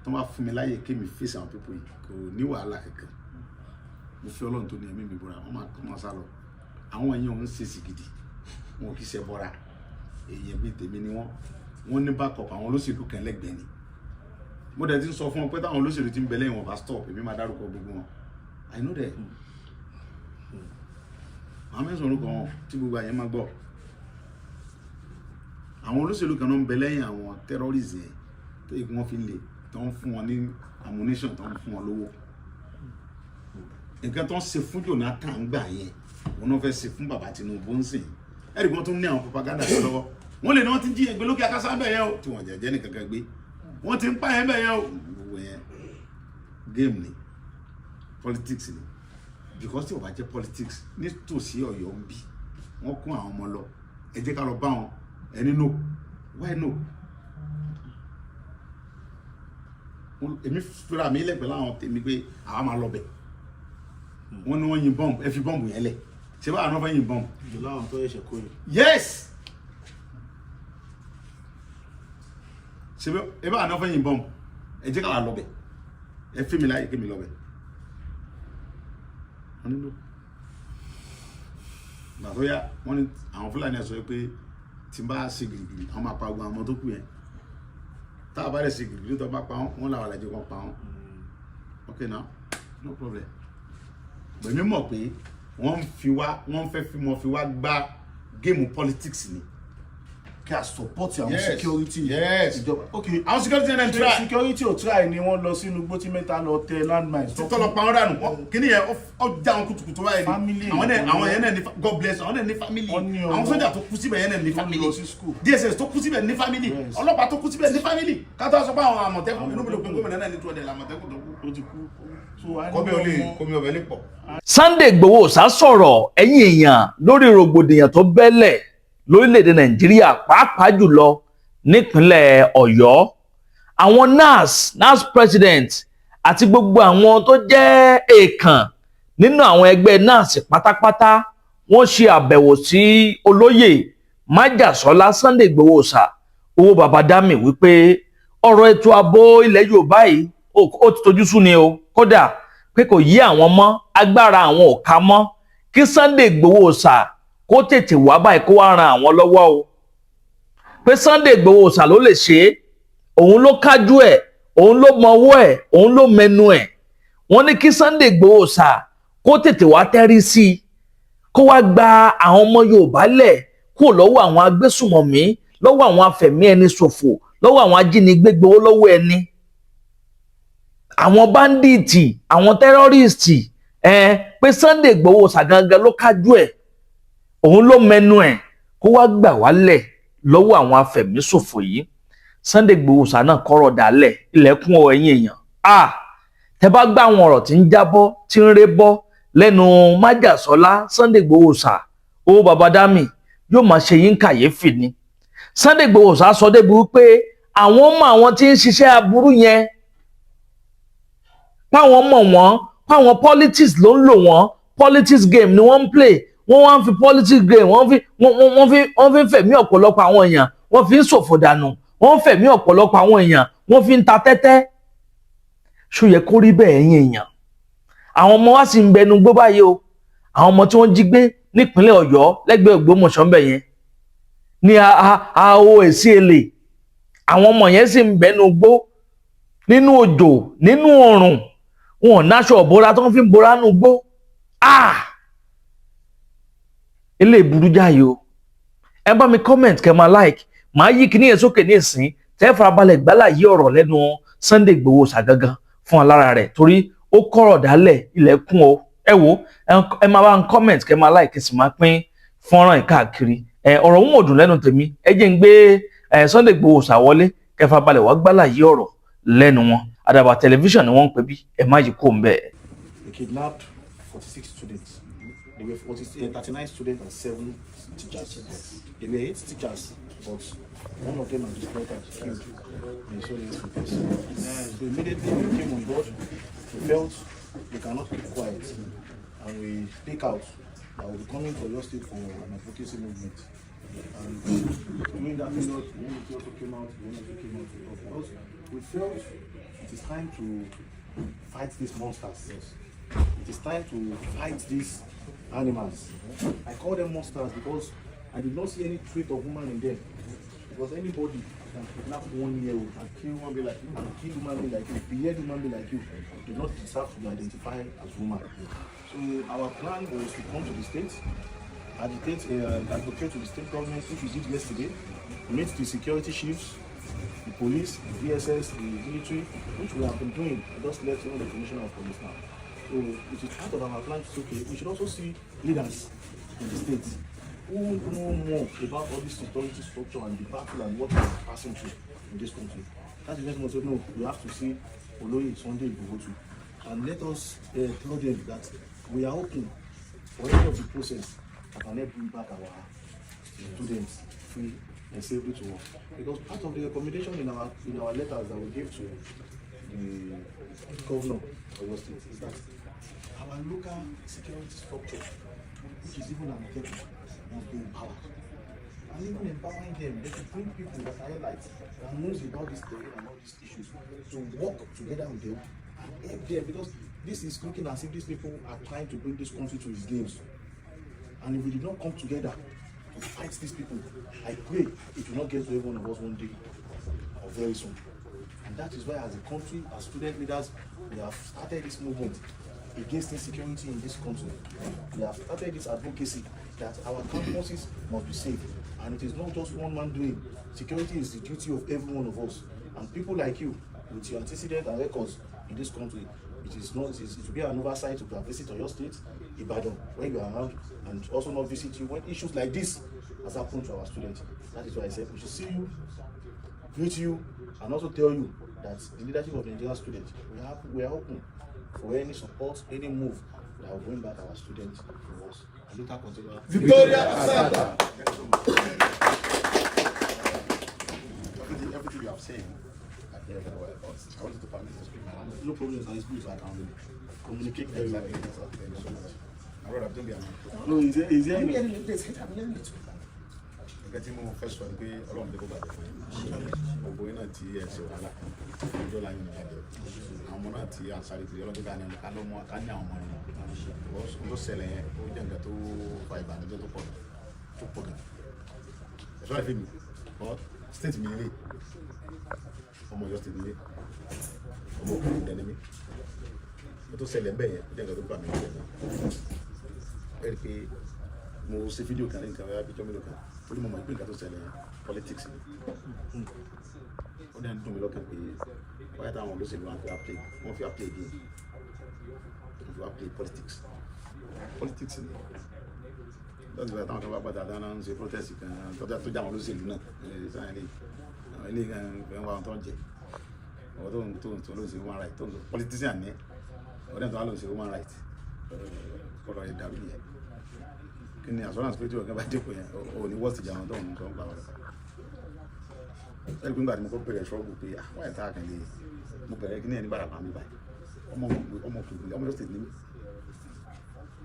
tó máa fún mi láyè kí mi face àwọn people yìí kò ní wàhálà kankan mo fi Ọlọ́run tó ní ẹ̀mí mi bọ́ra wọ́n máa sá lọ àwọn èèyàn òun ṣe sí gidi wọn kì í ṣe bọ́ra èèyàn bíi tèmi ni wọ́n ní backup àwọn olóṣèlú kan lẹ́gbẹ̀ẹ́ ni mo dẹ̀ ti ń sọ fún wọn pé táwọn olóṣèlú ti ń bẹ lẹ́yìn wọn bá stop èmi máa dárúkọ gbogbo wọn I know that àwọn mẹ́sàn-án orúkọ wọn tí gbogbo àyẹ̀ máa gbọ́ àwọn olóṣèlú kan náà ń bẹ lẹ́yìn àwọn terrorists yẹn tó yẹ kí wọ́n fi lè tó ń fún wọn ní ammunition tó ń fún wọn lówó nǹkan tó ń ṣe fún Jonathan gbà yẹn wọn náà fẹ́ ṣe fún bàbá Tinubu ń sìn ẹ̀rí wọn tún ní àwọn propaganda tó lọ́wọ́ wọn lè ní wọn ti ń jí ẹgbẹ́ lókè akásá bẹ̀ yẹn o tí wọ́n jẹ́jẹ́ ní kankan gbé wọ́n ti ń pa yẹn bẹ̀ yẹn o gbogbo yẹn game ni politics ni because tí o bá jẹ́ politics nítòsí Ọ̀yọ́ ń bí wọ́n kún àwọn ọmọ lọ ẹ jẹ́ ká lọ bá wọn ẹni no why no èmi fúra mi lẹ́gbẹ̀ẹ́ láwọn tèmi pé àwa máa lọ bẹ̀ wọ́n ní wọ́n yin bọ́ǹbù ẹ fi bọ́ǹbù yẹn lẹ̀ ṣé báwa náà fẹ́ yin bọ́ǹbù. ìjọba àwọn tó yẹ̀ṣẹ̀ kó yìí. yes ṣé báwa náà fẹ́ yin bọ́ǹbù ẹ jẹ́ ká lọ bẹ̀ ẹ fi mi láyè kí mi lọ bẹ̀ wọ́n ní no gbàtọ́ yá wọ́n ní àwọn Fúlàní sọ pé tí n bá ṣe gìrìgìrì àwọn máa pa ogun àwọn tó kù yẹn tá a bá lè ṣe gìrìgìrì tó bá pa wọn làwọn àlejò kan pa wọn okay now no problem gbẹ̀mí mọ̀ pé wọ́n fi wá gbá géèmù politics ni kí a support àwọn security ìjọba okay àwọn security náà try security ò try ni wọ́n lọ sínú igbó tí mẹ́ta lọ tẹ landmines tó lọ pa wọn dànù kíní yẹn ó já wọn kùtùkùtù báyìí ni àwọn yẹn náà ní God bless àwọn náà ní family àwọn sójà tó kú síbẹ̀ yẹn náà ní family DSS tó kú síbẹ̀ ní family ọlọ́pàá tó kú síbẹ̀ ní family kátó sọ pé àwọn àmọ̀tẹ́kùn inú mi ló pé gómìnà náà ní 200 àmọ̀tẹ́kùn tó ti kú kọ́mi ọbẹ̀ lè pọ̀. Sunday Igboho sá sọ̀rọ̀ ẹ̀yin èèyàn lórí rògbòdìyàn tó bẹ́lẹ̀ lórílẹ̀‐èdè Nàìjíríà pàápàá jùlọ nípínlẹ̀ Ọ̀yọ́ àwọn NAS president àti gbogbo àwọn tó jẹ́ èèkàn nínú àwọn ẹgbẹ́ NAS pátápátá wọ́n ṣe àbẹ̀wò sí olóyè Májàsọ́lá Sunday Igboho sá owó Babadami wípé ọ̀rọ̀ ètò ààbò ilẹ̀ Yorùbá yìí ó ti tojú sú ni o kódà pé kò yí àwọn mọ́ agbára àwọn ò ká mọ́ kí Sunday Igboho sá kó tètè wá báyìí kó wá ran àwọn lọ́wọ́ o pé Sunday Igboho sá ló lè ṣe é òun ló kájú ẹ̀ òun ló mọwọ́ ẹ̀ òun ló mẹnu ẹ̀ wọ́n ní kí Sunday Igboho sá kó tètè wá tẹ́rí sí i kó wá gba àwọn ọmọ Yorùbá lẹ̀ kúrò lọ́wọ́ àwọn agbésùmọ̀mí lọ́wọ́ àwọn afẹ̀mí ẹni ṣòfò lọ́wọ́ àwọn ajínigbé gbowó lọ́wọ́ ẹni àwọn báńdíìtì àwọn tẹ́rọ́rìstì pé Sunday Igboho sá gangan ló kájú ẹ̀ òun ló mẹnu ẹ̀ kó wá gbà wálẹ̀ lọ́wọ́ àwọn afẹ̀míṣòfò yìí Sunday Igboho sá náà kọ́rọ̀ dálẹ̀ ilẹ̀kùn ẹ̀yin èèyàn tẹ́ bá gbà àwọn ọ̀rọ̀ tí ń jábọ́ tí ń ré bọ́ lẹ́nu Májàsọ́lá Sunday Igboho sá owó Babadami yóò máa ṣe yín kàyéfì ni Sunday Igboho sá sọ débi wípé àwọn mọ àwọn tí ń ṣiṣẹ́ aburú yẹn páwọn mọ̀ wọ́n páwọn politics ló ń lò wọ́n politics game ni wọ́n ń play wọ́n wá ń fi politics game wọ́n fi ń fẹ̀mí ọ̀pọ̀lọpọ̀ àwọn èèyàn wọ́n fi ń ṣòfò dànù wọ́n ń fẹ̀mí ọ̀pọ̀lọpọ̀ àwọn èèyàn wọ́n fi ń ta tẹ́tẹ́ ṣó yẹ kó rí bẹ́ẹ̀ ẹ̀yin èèyàn àwọn ọmọ wa sì ń bẹnu gbó báyìí o àwọn ọmọ tí wọ́n jí gbé nípínlẹ̀ Ọ̀yọ́ lẹ́gbẹ̀ẹ́ Ògbómọ̀ṣọ́ ń bẹ̀ yẹn ní àhó èsì èlè àwọn ọmọ yẹn sì ń bẹnu gbó nínú òjò nínú oòrùn wọn ò náṣọ òbora tó ń fi bora nù gbó ilé ìburú jáyé o ẹ bá mi comment kẹ́ máa like màá yí kíní yẹn sókè ní ìsín tẹ́ farabalẹ̀ gbálà yí ọ̀rọ̀ lẹ́nu Sunday Igboho sá gangan fún alára rẹ̀ torí ó kọ̀rọ̀ dálẹ̀ ilẹ̀kùn o ẹ wo ẹ máa bá ń comment kẹ́ máa like sì máa pín fọ́nrán ìkáàkiri ọ̀rọ̀ òun ò dùn lẹ́nu tèmi ẹ jẹ́ ń gbé Sunday Igboho sá wọlé kẹ́ farabalẹ̀ wá gbálà yí ọ̀rọ̀ lẹ́nu wọn Àdàbà tẹlifíṣàn ni wọ́n ń pè bí ẹ má yí kó ń bẹ́ẹ̀. They kidnapped 46 students. They were 39 students and 7 teachers. They were 8 teachers, but one of them has been killed in so many So immediately we came on board, we felt we cannot keep quiet, and we speak out that we'll be coming to your state for an advocacy movement. And during that period, the unity also came out, the unity came out to us. We felt it is time to fight these monsters. Yes. It is time to fight these animals. I call them monsters because I did not see any trait of woman in them. Because anybody can kidnap 1 year old and kill human being like you, and kill human being like you, behead human being like you, do not deserve to be identified as woman. So our plan was to come to the state, advocate to the state government, which we did yesterday, meet the security chiefs, the police, the VSS, the military, which we have been doing. I just left the commissioner of police now. So it is part of our plan to say, okay, we should also see leaders in the state who know more about all this security structure and the battle and what we are passing through in this country. That's the next one. So no, we have to see Oloye Sunday Igboho, and let us tell them that we are open for any of the process that can help bring back our students free and safely to work. Because part of the recommendation in our letters that we gave to the governor of your state is that our local security structure, which is even an must be empowered. And even empowering them, they should bring people that are lights, that knows about this terrain and all these issues, to work together with them and help them, because this is looking as if these people are trying to bring this country to its games. And if we did not come together to fight these people, I pray it will not get to every one of us one day or very soon. And that is why, as a country, as student leaders, we have started this movement against insecurity in this country. We have started this advocacy that our campuses must be safe. And it is not just one man doing. Security is the duty of every one of us. And people like you, with your antecedents and records in this country, it will be an oversight to visit your state, Ibadan, when you are around, and also not visit you when issues like this has happened to our students. That is why I said we should see you, greet you, and also tell you that the leadership of the Nigerian students, we are open for any support, any move that will bring back our students to us. And later continue. Victoria Santa! Everything you have said, I hear very well. I wanted to permit you to speak my language. No problem, I speak so I can communicate very well. Thank you so much. My brother, don't be annoyed. No, is there any? Nǹkan tí mo fẹ́ sọ ni pé Ọlọ́run dé kó bàjẹ́ fún yín. Gbogbo yín náà tí ẹ ṣe wàhálà ọjọ́ láyé ní ìbàjẹ́. Àwọn ọmọ náà tí a sáré kiri Ọlọ́run ká ní àwọn ọmọ rẹ̀. Ohun tó ṣẹlẹ̀ yẹn ó jẹ́ nǹkan tó fa ìbànújẹ́ tó pọ̀ gan. Ẹ̀ṣọ́ àìfẹ́ mi, but state mi nílé, ọmọ Ọ̀yọ́ state nílé, ọmọ òkú dẹni mi. Ó tó ṣẹlẹ̀ ń bẹ̀ yẹn ó jẹ́ nǹkan tó bà mí jẹ́ gan. Ẹ rí i pé mo ṣe fídíò kan ní nǹkan wáyà bíjọ́ mélòó kan. Ó ní mo mọ̀ pé nǹkan tó ṣẹlẹ̀ yẹn politics ni. Ó dẹ́n dùn mí lọ́kàn pé wáyà táwọn olóṣèlú wọn fi play game, wọ́n fi play politics ni. Lọ́sì bá táwọn kan bá padà dáná ń ṣe protest kan tó jà wọn olóṣèlú náà sáyẹn lè àwọn ilé kan fẹ́ wá wọn tó ń jẹ ọ̀rọ̀ tó ń ṣe human right tó ń ṣe politician ní ọ̀dẹ́ tó wà ló ń ṣe human right ọ̀rọ̀ rẹ̀ dàrú nìyẹn. Kí ni assurance pé tí ọ̀gá bá dépò yẹn ò ní wọ́ọ̀sì jà wọn tó ń gbà wọ́n. Ẹni pé nígbà tí mo kọ́ bẹ̀rẹ̀ ṣọ́ọ̀bù pé wáyé tá a kàn lè mo bẹ̀rẹ̀ kí ní ẹni bára pa mi báyìí ọmọ Ọ̀yọ́ state ní mi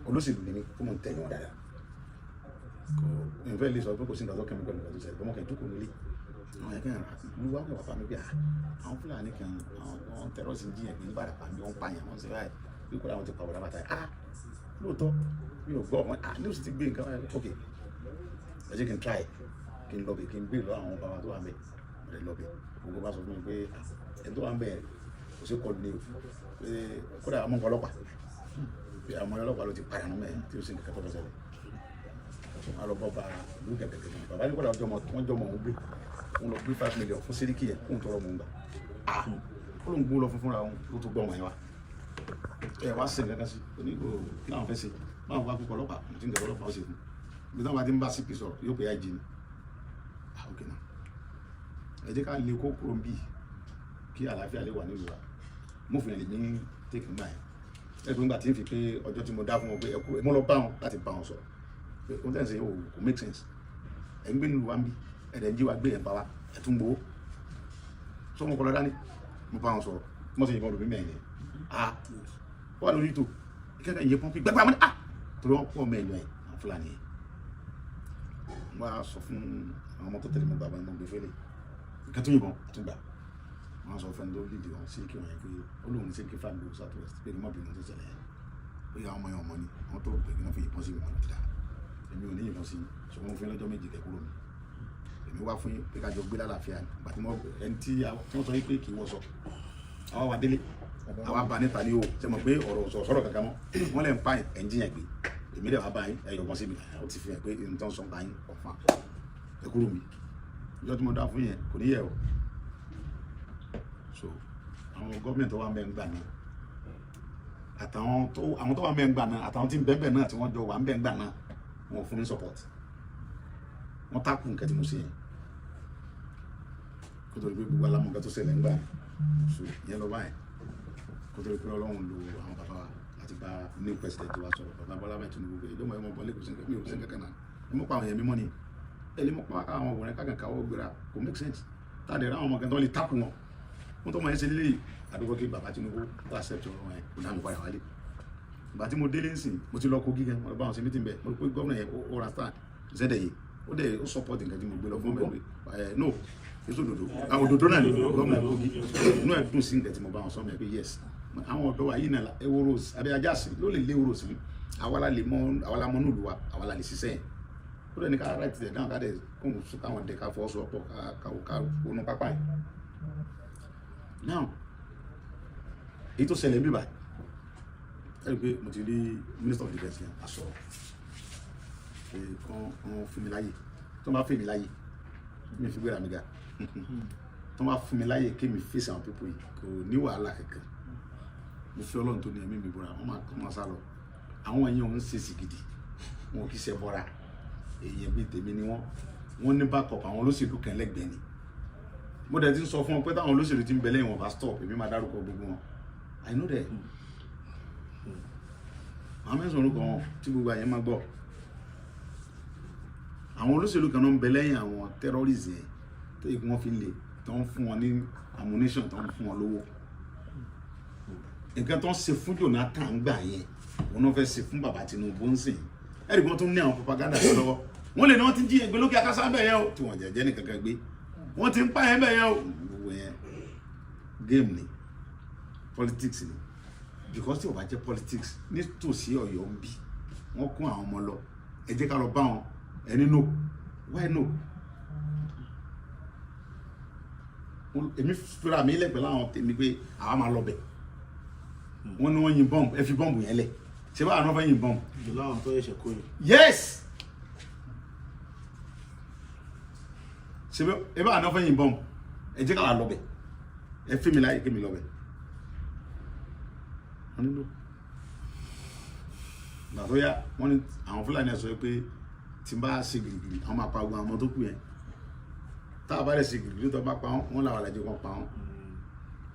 olóṣèlú ní mi kó mọ̀ ń tẹ̀lé wọn dáadáa. Kò ìfẹ́ lè sọ pé kò sí nǹkan tó kẹ́mi pẹ̀lú nǹkan tó ṣẹlẹ̀ ọmọ kan jókòó nílé àwọn ẹ̀kẹ́ ìlú wa kò wá pa mi bí àwọn Fúlàní kan àwọn tẹ̀rọ̀sì ń jiyàn pé ní bára pa mi wọ́n pààyàn wọ́n ṣe báyìí bí kò láwọn ti pa ọ̀dà bàtà lóòótọ́ mi ò gbọ́ ọmọ ní oṣù ti gbé nǹkan ok ẹ jẹ́ kí n try kí n lọ́bẹ̀ kí n gbé lọ àwọn bàbá tó wà ń bẹ̀ ọ̀rẹ́ lọ́bẹ̀ gbogbo bá sọ fún mi pé ẹni tó wà ń bẹ̀ kò sí kọlu ní o pé kódà àwọn ọmọ ọlọ́pàá pé àwọn ọlọ́pàá ló ti padà nù mẹ́rin tí ó sì ń kẹ́kẹ́ tó fẹ́ ṣẹlẹ̀ wọn lọ bọ́ bá ìlú kẹ̀kẹ́ bàbá ní kódà wọ́n jọ mọ̀ ń gbé wọn lọ gbé 5 million fún Sẹ́ríkì yẹn kóun tọrọ mọ̀ ń gbà ó ló ń gbó lọ fúnra wọn ló tó gbọ́ wọn yẹn wa ẹ wá sí nǹkan sí onígbò kí làwọn fẹ́ ṣe báwọn wá púpọ̀ ọlọ́pàá tí ń tẹ̀lé ọlọ́pàá ó ṣe fún ibi táwọn bá ti ń bá CP sọ̀rọ̀ yóò pé IG ni ok náà ẹ jẹ́ ká lè kó kúrò bí kí àlàáfíà lè wà nílùú wa mo fi lè ní tèkì ńgbà yẹn ẹ tó ń gbà tí ń fi pé ọjọ́ tí mo dá fún wọn pé ẹ kú ẹ mọ́ lọ bá wọn láti bá wọn sọ̀rọ̀ pé ohun tẹ̀ ń ṣe yóò kò make sense ẹ ń gbé nílùú wa ń bí ẹ dẹ̀ ń jí wa gbé ẹ̀ bá wa ẹ tún gbowó sọ wọn kọ lọ dání mo bá wọn sọ̀rọ̀ mo sì yìnbọn lómi mẹ́rin wà lórí tó ìkẹ́kẹ́ ìyẹ́ pọ́npí gbẹ́gbẹ́ àmọ́ ní torí wọ́n pọ̀ mẹ́rin ẹ̀ àwọn Fúlàní yẹn wọ́n á sọ fún àwọn ọmọ tó tẹ̀lé mọ́ bàbá ẹ̀mọ́ gbé fẹ́lẹ̀ ìkẹ́ tó yìnbọn tó gbà wọ́n sọ fẹ́ni tó lìdí wọn sí kí wọ́n yẹn pé ó lóun sí kí fáwọn ìlú south west pé ní mọ́bìnrin tó ṣẹlẹ̀ yẹn pé àwọn ọmọ yẹn ọmọ ni wọ́n tó pè kí wọ́n fi ìbọn sí ìwọ̀n lọ́dà èmi ò ní ìbọn sí ṣùgbọ́n mo fi lọ́jọ́ méjì kẹ́kúrò mi èmi wá fún yín pé kájọ gbé lálàáfíà àti ẹni tí wọ́n sọ pé kì í wọ́ sọ àwa wà délé àwa bá níta ní o ṣe mọ̀ pé ọ̀rọ̀ sọ̀rọ̀ kankan mọ́ wọ́n lẹ́ ń pa ẹ̀ńjìyàn gbé èmi dẹ̀ wá bá yín ẹ̀yọ̀ bọ́ síbi ó ti fi hàn pé nǹkan sọ̀ bá yín ọ̀fà kẹ́kúrò mi ìjọ tí mo dá fún yẹn kò ní yẹ o so àwọn gọ́ọ̀mẹ̀ntì tó wà ń bẹ̀ ń gbà náà àtàwọn tó wà ń bẹ̀ ń gbà náà àtàwọn tí ń bẹ̀ ń bẹ̀ náà tí wọ́n jọ wà ń bẹ̀ ń gbà náà wọn fún mi support wọ́n tákù nǹkan tí mo ṣe yẹn kó tó di pé gbogbo alámọ̀ nǹkan tó ṣẹlẹ̀ ń gbà so yẹn lọ báyìí kó tó di pé ọlọ́run lo àwọn bàbá wa láti bá new president wa sọ̀rọ̀ bàbá Bọ́lá Ahmed Tinubu pé ìjọba ẹ̀mọ́ bọ́lé kò sí nǹkan mi ò sí nǹkan kan náà ẹ mọ̀ pa àwọn yẹn mímọ́ ni ẹ lè mọ̀ pa àwọn obìnrin kákan káwọ́ gbéra kò make sense tá a dẹ̀ ra àwọn ọmọ kan tó lè tákù wọn wọ́n tó mọ̀ ẹ́ ṣe lélẹ́yìí àdúgbò kí bàbá Tinubu tó accept ọ̀rọ̀ yẹn kò náà mi padà wálé ìgbà tí mo délé ń sìn mo ti lọ Kogi gan mo lọ bá wọn sí meeting bẹ́ẹ̀ mo rò pé gómìnà yẹn ó ra stand zẹ́dẹ̀ yìí ó dẹ̀ ó support nǹkan tí mo gbé lọ fún bẹ́ẹ̀ pé no èso òdòdó àwọn òdòdó náà ni gómìnà Kogi inú ẹ̀ dùn sí nǹkan tí mo bá wọn sọ mi pé yes àwọn ọ̀dọ́ wa yìí náà ewúro àbí ajá sí ló lè lé ewúro sí àwa la mọ nílùú wa àwa la lè ṣiṣẹ́ yẹn ó dẹ̀ ní ká right there dáhùn ká dẹ̀ kóhùn sún káwọn dẹ̀ ká fọwọ́sowọ́pọ̀ ká wọnú pápá yìí now èyí tó ṣẹlẹ̀ bíbá ẹ̀rí pé mo ti rí minister of defence yẹn aṣọ pé kán fún mi láyè tó bá fún mi láyè mi fi gbéra mi ga tó bá fún mi láyè kí mi face àwọn pípọ̀ yìí kò ní wàhálà kankan mo fi Ọlọ́run tó ní ẹ̀mí mi bọ́ra wọ́n máa sá lọ àwọn èèyàn òun ṣe sì gidi wọn kì í ṣe bọ́ra èèyàn bíi tèmi ni wọ́n ní backup àwọn olóṣèlú kan lẹ́gbẹ̀ẹ́ ni mo dẹ̀ ti ń sọ fún wọn pé táwọn olóṣèlú ti ń bẹ lẹ́yìn wọn bá stop èmi máa dárúkọ gbogbo wọn I know that àwọn mẹ́sàn-án orúkọ wọn tí gbogbo àyẹ̀ máa gbọ́ àwọn olóṣèlú kan náà ń bẹ lẹ́yìn àwọn terrorists yẹn tó yẹ kí wọ́n fi lè tó ń fún wọn ní ammunition tó ń fún wọn lówó nǹkan tó ń ṣe fún Jonathan gbà yẹn wọn náà fẹ́ ṣe fún bàbá Tinubu ń sìn ẹ̀rí wọn tó ní àwọn propaganda tó lọ́wọ́ wọn lè ní wọn ti jí ẹgbẹ́ lókè akásá bẹ̀ yẹn o tí wọ́n jẹ́jẹ́ ní kankan gbé wọ́n ti ń pa yẹn bẹ̀ yẹn o gbogbo yẹn game ni politics ni because tí o bá jẹ́ politics nítòsí Ọ̀yọ́ ń bí wọ́n kún àwọn ọmọ lọ ẹ jẹ́ ká lọ bá wọn ẹni no why no èmi fúra mi lẹ́gbẹ̀ẹ́ láwọn tèmi pé àwa máa lọ bẹ̀ wọ́n ní wọ́n yin bọ́ǹbù ẹ fi bọ́ǹbù yẹn lẹ̀ ṣé báwa náà fẹ́ yin bọ́ǹbù. ìjọba àwọn tó yẹ ṣe kó yìí. yes ṣé báwa náà fẹ́ yin bọ́ǹbù ẹ jẹ́ ká lọ bẹ̀ ẹ fi mi láyè kí mi lọ bẹ̀ wọ́n nílò gbà tó yá wọ́n ní àwọn Fúlàní ẹ̀ sọ pé tí n bá ṣe gìrìgìrì àwọn máa pa ogun àwọn ọmọ tó kù yẹn tá a bá rẹ̀ ṣe gìrìgìrì tó bá pa wọ́n làwọn àlejò kan pa wọ́n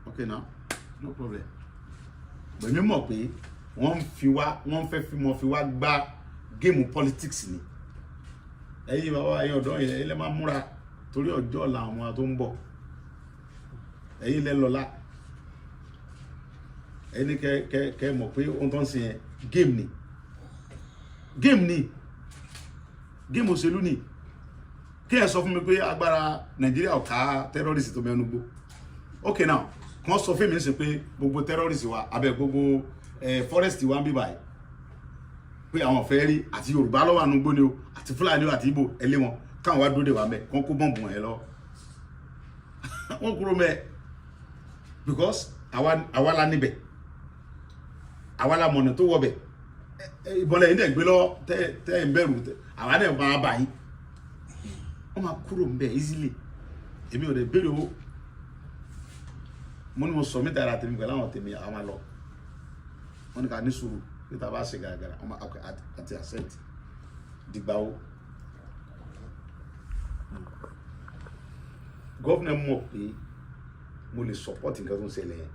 ok now no problem bẹ̀mí mọ̀ pé wọ́n fẹ́ fi wá gbá géèmù politics ni ẹ̀yin bàbá ẹ̀yin ọ̀dọ́ yẹn ẹ̀yin lẹ́ máa múra torí ọjọ́ ọ̀la àwọn ọmọ tó ń bọ̀ ẹ̀yin lẹ́ lọ́la ẹni kẹ mọ̀ pé ohun tó ń ṣe yẹn game òṣèlú ni kí ẹ sọ fún mi pé agbára Nàìjíríà ò ká terrorist tó mẹ́nu gbó ok now kàn sọ fún mi ṣe pé gbogbo terrorist wa abẹ gbogbo forest wa ń bí báyìí pé àwọn fẹ́ rí àti Yorùbá lọ́wọ́ ànúgbó ni o àti Fúlàní o àti Ìgbò ẹlé wọn káwọn wá dúró dè wá mẹ́ kàn kó bọ́ǹbù wọn yẹn lọ wọ́n kúrò mẹ́ because àwa la níbẹ̀ àwa la mọ̀nà tó wọ̀ bẹ̀ ìbọ̀lẹ̀ yìí dẹ̀ gbé lọ tẹ́ ń bẹ̀rù àwa dẹ̀ máa bá yín wọ́n máa kúrò ń bẹ̀ easily èmi ò dẹ̀ béèrè owó mo ní mo sọ mí dára tèmi pẹ̀lú àwọn tèmi àwọn máa lọ wọ́n ní ká ní sùúrù pé tá a bá ṣe gàràgàrà wọ́n máa àti accept dìgbà o gọ́fìnà mọ̀ pé mo lè support nǹkan tó ń ṣẹlẹ̀ yẹn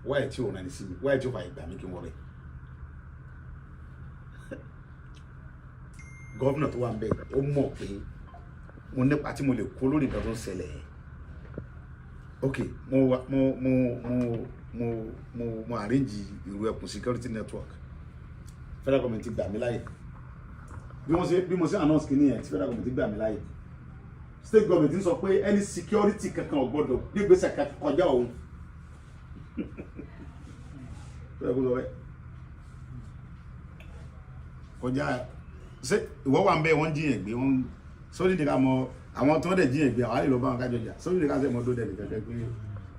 wáyé tí òun náà ní sí mi wáyé tí ó fà ìgbà mi kí n wọ bẹ gọ́vnà tó wà ń bẹ ó mọ̀ pé mo nípa tí mo lè kó lórí nǹkan tó ń ṣẹlẹ̀ yẹn ok mo arrange ìrù ẹkùn security network federal government gbà mí láyè bí mo ṣe announce kìíní yẹn tí federal government gbà mí láyè state government ń sọ pé any security kankan ò gbọdọ̀ gbégbèsè kankan kọjá òun kọjá ṣé ìwọ wà ń bẹ wọn jiyàn gbé wọn sórí ìdíkà mọ àwọn tó ń dẹ̀ jiyàn gbé àwọn àlè lọ bá wọn kájọ jà sórí ìdíkà sẹ́ mọ́ tó dẹ̀ nìkan kẹ́ pé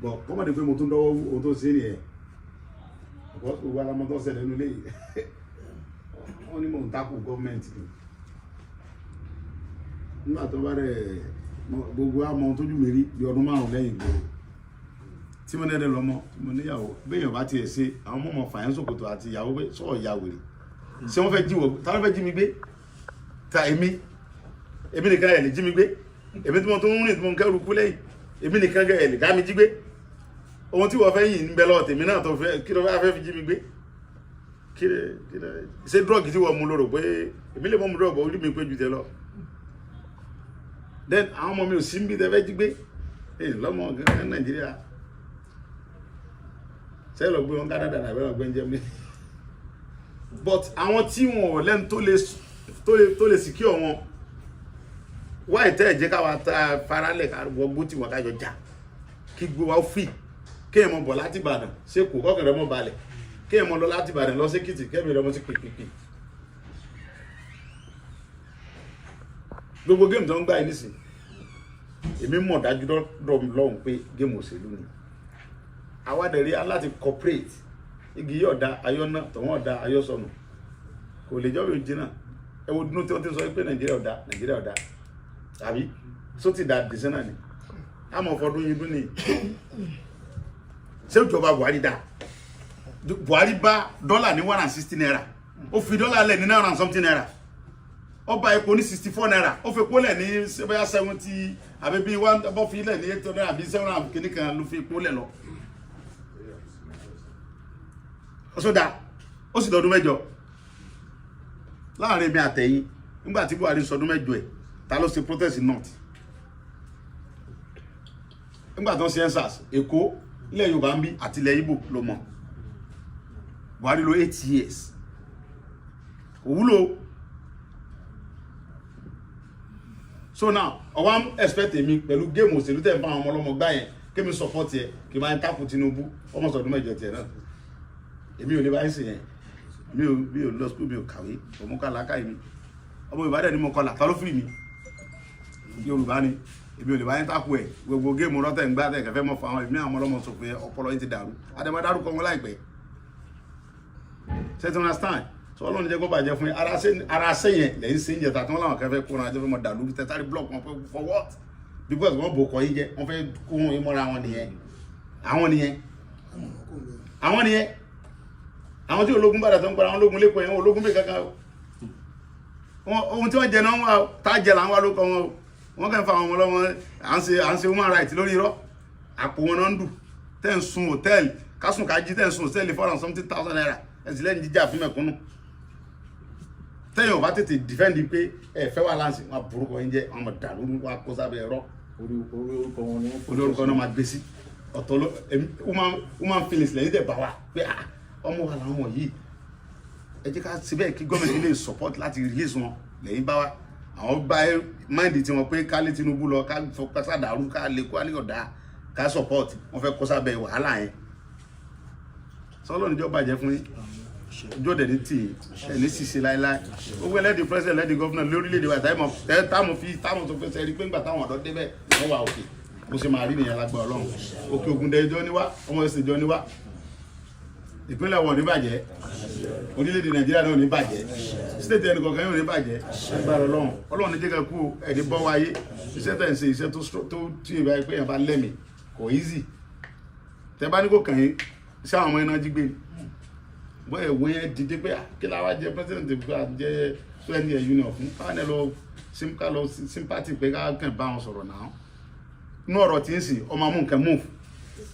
bọ̀ kọ́mọ̀dé pé mo tún dọ́wọ́ o tó sí ni ẹ̀ gbogbo alamọ tó ṣẹlẹ̀ nílé yìí wọ́n ní mò ń takò gọ́ọ̀mẹ̀ntì nígbà tó bá rẹ̀ gbogbo àmọ́ tójú mi rí bí ọdún 5 lẹ́yìn gbòòrò tí mo nẹ́ẹ̀dẹ̀ lọ́mọ tí mo níyàwó béèyàn bá tiẹ̀ ṣe àwọn mọ̀mọ́ fàyẹ́n sòkòtò àti ìyàwó pé sọ̀rọ̀ ìyá wèrè ṣé wọ́n fẹ́ jí wọ ta ló fẹ́ jí mi gbé ta èmi nìkan ẹ̀ lè jí mi gbé èmi tí mo tún ń rìn tí mo ń kẹ́rù kú lẹ́yìn èmi nìkan ẹ̀ lè dá mi jí gbé ohun tí wọ́n fẹ́ yìn ń bẹ lọ́wọ́ tèmi náà tó fẹ́ kí ló fẹ́ fi jí mi gbé kí ṣe drug tí wọ́n mú lóró pé èmi lè mọ́ mu drug orí mi pé ju tẹ lọ then àwọn ọmọ mi ò sí ń bí tẹ fẹ́ jí gbé lọ́mọ gẹ́gẹ́ Nàìjíríà ṣe lọ gbé wọn Canada náà bẹ́ẹ̀ gbé ń jẹ́ mi but àwọn tí wọn ò lẹ́nu tó lè secure wọn wá ìtẹ́ ẹ̀jẹ̀ káwa ta faralẹ̀ ká wọgbó tí wọn kájọ jà kí gbé wa free kéèyàn mọ bọ̀ láti Ìbàdàn ṣé kò kọ́kẹ̀rẹ́ mọ́ balẹ̀ kéèyàn mọ lọ láti Ìbàdàn lọ sí Èkìtì kẹ́mi rẹ̀ mọ́ sí pèpèpè gbogbo géèmù tó ń gbà yìí nísìn èmi mọ̀ dájú lọ́hùn pé géèmù òṣèlú ni àwádẹ̀rí aláti corporate igi yóò da ayọ́ náà tọ̀wọ́n ọ̀dá ayọ́ sọnù kò lè jọ́ yóò jìnnà ẹwọ dúnú tí wọ́n ti sọ pé Nàìjíríà ọ̀dá tàbí só ti dà dìsẹ́ náà ni a mọ̀ fọdún yìí dún ní ṣé ìjọba Buhari dá Buhari bá dọ́là ní 160 naira ó fi dọ́là lẹ̀ ní 900 something naira ó bá epo ní 64 naira ó fi epo lẹ̀ ní bóyá 70 àbí bí wọ́n bọ́ fi lẹ̀ ní 800 àbí 700 kìíní kan ló fi epo lẹ̀ lọ ọ̀sọ́dá ó sì lọ́dún 8 láàrin mi àtẹ̀yìn nígbàtí Buhari sọdún 8 ẹ̀ ta ló ṣe protest north nígbàtí wọ́n ṣe ensars Èkó ilẹ̀ Yorùbá ń bí àti ilẹ̀ Ìgbò ló mọ̀ Buhari lò 8 years òwúlò so now ọwọ́n expect mi pẹ̀lú géèmù òṣèlú tẹ̀ ń bá àwọn ọmọlọ́mọ gbá yẹn kí mi support yẹ kí máa ń tákù Tinubu ọmọ sọdún 8 tiẹ̀ náà èmi ò lè báyìí sí yẹn mi ò lọ school mi ò kàwé ọmọ ká lákàí mi ọmọ Ìbàdàn ni mo kọlà tọ́lọ́ fìrì mi Yorùbá ni èmi ò lè báyìí tákù ẹ̀ gbogbo géèmù rọ́tẹ̀ ń gbá tẹ̀ kẹfẹ́ mọ́ fún àwọn èmi àwọn ọmọlọ́mọ sọ pé ọpọlọ yìí ti dàrú adẹ́mọ́ dárúkọ wọn láìpẹ́ ṣe tí wọ́n understand so Ọlọ́run jẹ́ kó bàjẹ́ fún yín ara sẹ́yìn lẹ́yìn sí ìjẹta tí wọ́n láwọn kẹfẹ́ kóra ajẹ́ fẹ́ mọ́ dàlú tẹ́tàrí block wọn for what because wọ́n bò kọ́ yín jẹ́ wọ́n fẹ́ kó wọn mọ́ra wọn nìyẹn àwọn tí ológun bàdà tó ń para àwọn ológun lẹ́kọ̀ọ́ yẹn ológun bẹ́ẹ̀ kankan ohun tí wọ́n jẹ náà wà tájẹ̀ là ń wá lókọ wọn wọ́n kàn fa àwọn ọmọ ọlọ́wọ́ à ń ṣe human rights lórí irọ́ àpò wọn náà ń dù tẹ́ ń sun hòtẹ́ẹ̀lì kásùn kájí tẹ́ ń sun hòtẹ́ẹ̀lì 4something naira ẹ̀sìn lẹ́yìn jíjà fún mẹ̀kúnnù tẹ́yìn ọba tètè defend pé ẹ fẹ́ wà láǹsì wọn burúkọ yín jẹ́ wọn dàlú wọn kó sábẹ́ ẹ̀rọ orí orúkọ náà máa gbé sí ọ̀tọ̀ ló human feelings lẹ́yìn tẹ̀ bá wa pé ọmọ wa làwọn ọmọ yìí ẹ jẹ́ ká síbẹ̀ kí gọ́ọ̀mẹ̀ntì lè support láti release wọn lẹ́yìn bá wa àwọn bá mind tí wọn pé ká lé Tinubu lọ ká fọkásá dàrú ká lè kó àníyànda ká support wọn fẹ́ kó sábẹ́ wàhálà yẹn sọlọ níjọ bàjẹ́ fún yín ọjọ́ dẹ̀ ní tì ẹ̀ ní ṣìṣe láéláé owó ẹlẹ́dì president ẹlẹ́dì governor lórílẹ̀‐èdè wa táwọn tó fẹsẹ̀ rí pé ńgbà táwọn ọ̀dọ́ débẹ̀ wọ́n wà òkè bó ṣe máa rí nìyẹn lágbára Ọlọ́run òkè Ògùndẹ ìjọ níwá ọmọ ẹ̀sìn ìjọ níwá ìpínlẹ̀ wọn ò ní bàjẹ́ orílẹ̀-èdè Nàìjíríà náà ò ní bàjẹ́ state ẹnì kọ̀ọ̀kan yóò ní bàjẹ́ lágbára Ọlọ́run ní jẹ́kẹ́ kú ẹ̀dí bọ́ wáyé iṣẹ́ tẹ̀ ń ṣe iṣẹ́ tó tí ìbá pé yẹn bá lẹ́mì kò easy tẹ bá ní kò kàn yín sí àwọn ọmọ iná jí gbé bọ́ ẹ̀wọ́ yẹn dìde pé kí la wá jẹ president bá jẹ́ swearing union fún káwọn lọ sympathy pé ká kàn bá wọn sọ̀rọ̀ náà inú ọ̀rọ̀ tí ń sìn ọmọ amú nǹkan move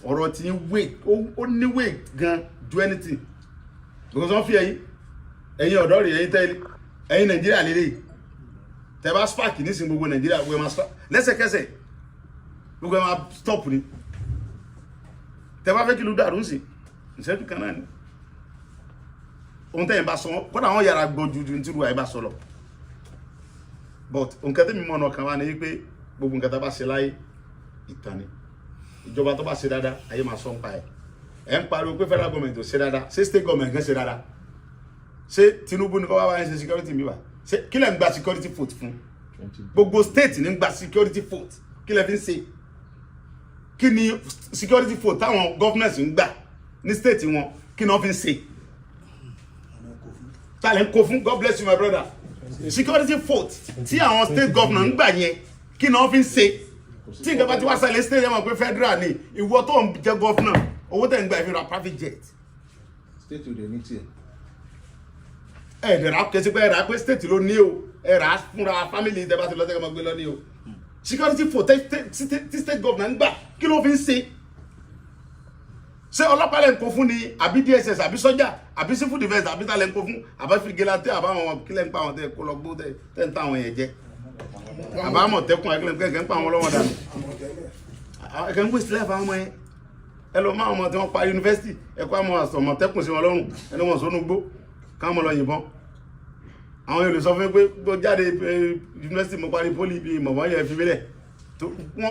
ọ̀rọ̀ tí ń wait ó ní wait gan do anything because wọ́n fi ẹ̀yin ọ̀dọ́ rẹ̀ ẹ̀yin Nàìjíríà lélẹ̀ tẹ bá spark nísìn gbogbo Nàìjíríà gbogbo ẹ̀ máa stop lẹ́sẹ̀kẹsẹ̀ gbogbo ẹ̀ máa stop ni tẹ bá fẹ́ kí ló dàrú sí ìṣẹ́jú kan náà ni ohun tẹ́yìn bá sọ kọ́nà àwọn yàrá gbọ́ ju tí ruwa ẹ bá sọ lọ but nǹkan tẹ́mi mọ́ ọ̀nà kan wá ní pé gbogbo nǹkan tá bá ṣe láyé ìtàn ni ìjọba tó bá ṣe dáadáa ayé máa sọ ń pa ẹ̀ ẹ̀ ń pariwo pé federal government ò ṣe dáadáa ṣé state government kan ṣe dáadáa ṣé Tinubu ní kọ́ wá wáyé ṣe security mi wá ṣé kí lẹ̀ ń gba security vote fún gbogbo state ní ń gba security vote kí lẹ̀ fi ń ṣe kí ni security vote táwọn governors ń gbà ní state wọn kí ni wọ́n fi ń ṣe tàlẹ́ ń kó fún God bless you my brother security vote tí àwọn state governor ń gbà yẹn kí ni wọ́n fi ń ṣe tí nǹkan bá ti wá ṣẹlẹ̀ state yẹn mọ̀ pé federal ni ìwọ tó ń jẹ́ governor owó tẹ̀ ń gbà ìfi ra private jet. state ò dé ní tiẹ̀. ẹ̀ẹ́dẹ̀rà kẹsí pé ẹ̀rà pé state ló ní o ẹ̀rà fúnra family ìdẹ́bà ti lọ́sẹ̀ kẹ́mọ́ gbé lọ ní o security vote tí state governor ń gbà kí ló fi ń ṣe ṣé ọlọ́pàá lẹ́ ń kó fún ni àbí DSS àbí sọ́jà àbí civil defence àbí tá lẹ́ ń kó fún àbá fìgélàtẹ́ àbáwọn kílẹ̀ ń pa àwọn tẹ́ kó lọ gbó tẹ́ ń ta àwọn yẹn jẹ àbámọ̀ tẹ́kùn ẹ̀kẹ́ ń pa àwọn lọ́wọ́ dànù ẹ̀kẹ́ ń pèsè lẹ́fà ọmọ yẹn ẹ lọ máa ọmọ tí wọ́n pa yunifásitì ẹ̀kọ́ àmọ́ tẹ́kùn sí wọn lọ́rùn ẹni wọn sọ́nù gbó káwọn lọ yìnbọn àwọn yóò lè sọ fún mi pé tó jáde yunifásitì mo parí pólì bíi mọ̀mọ́ yẹn fi mílẹ̀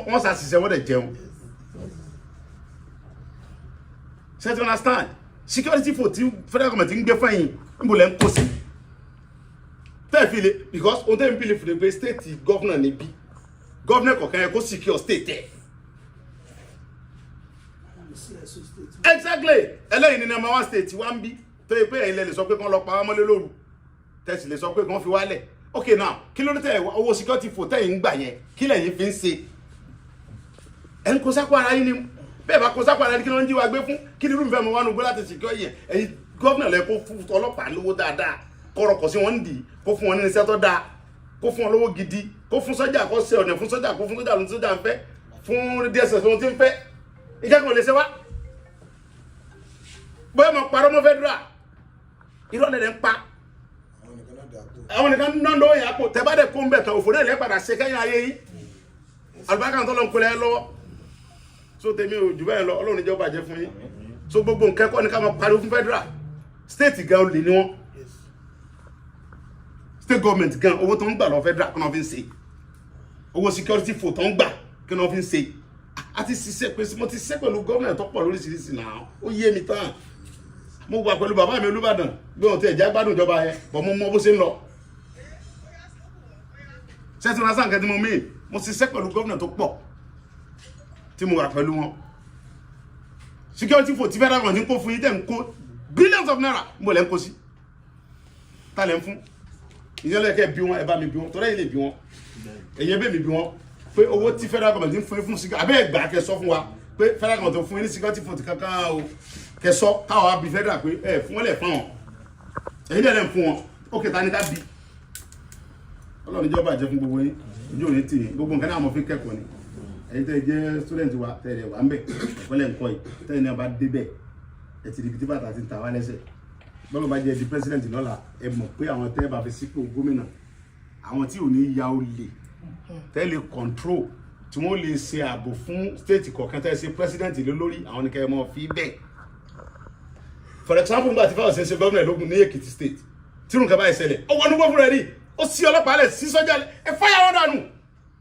wọ́n ṣàṣìṣẹ́ wọ́n dẹ̀ jẹun. ṣé tí understand security for ti federal government ń gbé fẹ́yìn níbo lẹ́ ń kó sí tẹ́ fi le because ohun tẹ́ ń bìlẹ̀ fìlẹ̀ pé state governor níbí governor kọ̀ọ̀kan yẹn kó secure state ẹ̀. Exactly ẹlẹ́yìn ní number 1 state wá ń bí tó yẹ pé ẹ̀yin lè sọ pé kán lọ pa wọ́n mọ́lé lóru tẹ̀sí lè sọ pé kán fi wálẹ̀ okay now kí ló dé tẹ̀ owó security for tẹ̀yìn ń gbà yẹn kí lẹ́yìn fi ń ṣe ẹ̀ ń kó sápò ara yín ni bẹ́ẹ̀ bá kó sápò ara yín kí ló ń jí wa gbé fún kí ni irú ìfẹ́ mi wá nu gbé láti secure yẹn ẹ̀yin gọ́vnà lẹ kó fún ọlọ́pàá lówó dáadáa kọ́rọ̀ kọ̀ sí wọn ń dì kó fún wọn ní iṣẹ́ tó dáa kó fún wọn lówó gidi kó fún sọ́jà kó ṣe ọ̀nà fún sọ́jà kó fún sọ́jà lóun sọ́jà ń fẹ́ fún DSS ohun tí ń fẹ́ ìjẹ́kùn lè ṣe wá bóyá mo parọ́ mọ́ federal irọ́ lẹ̀ ń pa àwọn nìkan náà lọ́wọ́ yẹn àpò tẹ́ bá dẹ̀ kó ń bẹ̀ tán òfò náà lẹ́ padà ṣe kẹ́yìn ayé yìí àlùbákan tó lọ ń kulẹ̀ lọ́wọ́ so tèmi ò jù bẹ́ẹ̀ lọ ọlọ́run ìjọba jẹ́ fún yín so gbogbo nǹkan kọ́ ni ká máa pariwo fún federal state gan olè ni wọ́n state government gan owó tó ń gbà lọ federal kí wọ́n fi ń ṣe owó security fò tó ń gbà kí wọ́n fi ń ṣe àti ṣiṣẹ́ pé mo ti ṣiṣẹ́ pẹ̀lú gómìnà tó pọ̀ lóríṣiríṣi náà ó yé mi tán mo wà pẹ̀lú bàbá mi Olúbàdàn bí wọn ti ẹ̀já gbádùn ìjọba yẹn bọ̀ mo mọ bó ṣe ń lọ ṣẹ́tí wọn sáǹkẹ́ tí mo mí mo ṣiṣẹ́ pẹ̀lú gómìnà tó pọ̀ tí mo wà pẹ̀lú wọn security for ti federal government ń kó fún yín tẹ̀ ń kó billions of naira ń bọ̀ lẹ́ ń kó sí tá lẹ́ ń fún ìyẹn lẹ́kẹ́ bí wọn ẹ bá mi bí wọn tọ́lá yìí lè bí wọn ẹ̀yẹ bẹ́ẹ̀ mi bí wọn pé owó tí federal government ń fún security abẹ́ ẹ̀gbà kẹ́ sọ fún wa pé federal government fún yín ní security for ti kankan o kẹ́ sọ káwọn abi federal pé ẹ fún wọn lẹ̀ fún wọn ẹ̀yin dẹ̀ lẹ́ ń fún wọn ó kẹta ní ká bí ọlọ́run ìjọba jẹ́ fún gbogbo yín ojú òní tì yín gbogbo nǹkan náà mo fi kẹ́kọ̀ọ́ ni ẹ̀yin tẹ́ jẹ́ student wa tẹ̀lé wà ń bẹ̀ ọ̀pọ̀lẹ̀ nǹkan yìí tẹ́lẹ̀ náà bá débẹ̀ ẹ ti di ibi tí bàtà ti ń ta wá lẹ́sẹ̀ bọ́lá bá jẹ́ di president lọ́la ẹ mọ̀ pé àwọn tẹ́ bá fi sípò gómìnà àwọn tí ò ní ya olè tẹ́lẹ̀ control tí wọ́n lè ṣe ààbò fún state kọ̀ọ̀kan tẹ́ ṣe president lé lórí àwọn nìkan ẹ mọ̀ fi bẹ́ẹ̀ for example nígbà tí fáwọn ṣe gómìnà lógun ní Èkìtì state tí nǹkan báyìí ṣẹlẹ̀ ó wọnú gbọ́ fúnra ẹ̀ rí ó sí ọlọ́pàá lẹ̀ sí sọ́jà ẹ fáyà wọn dànù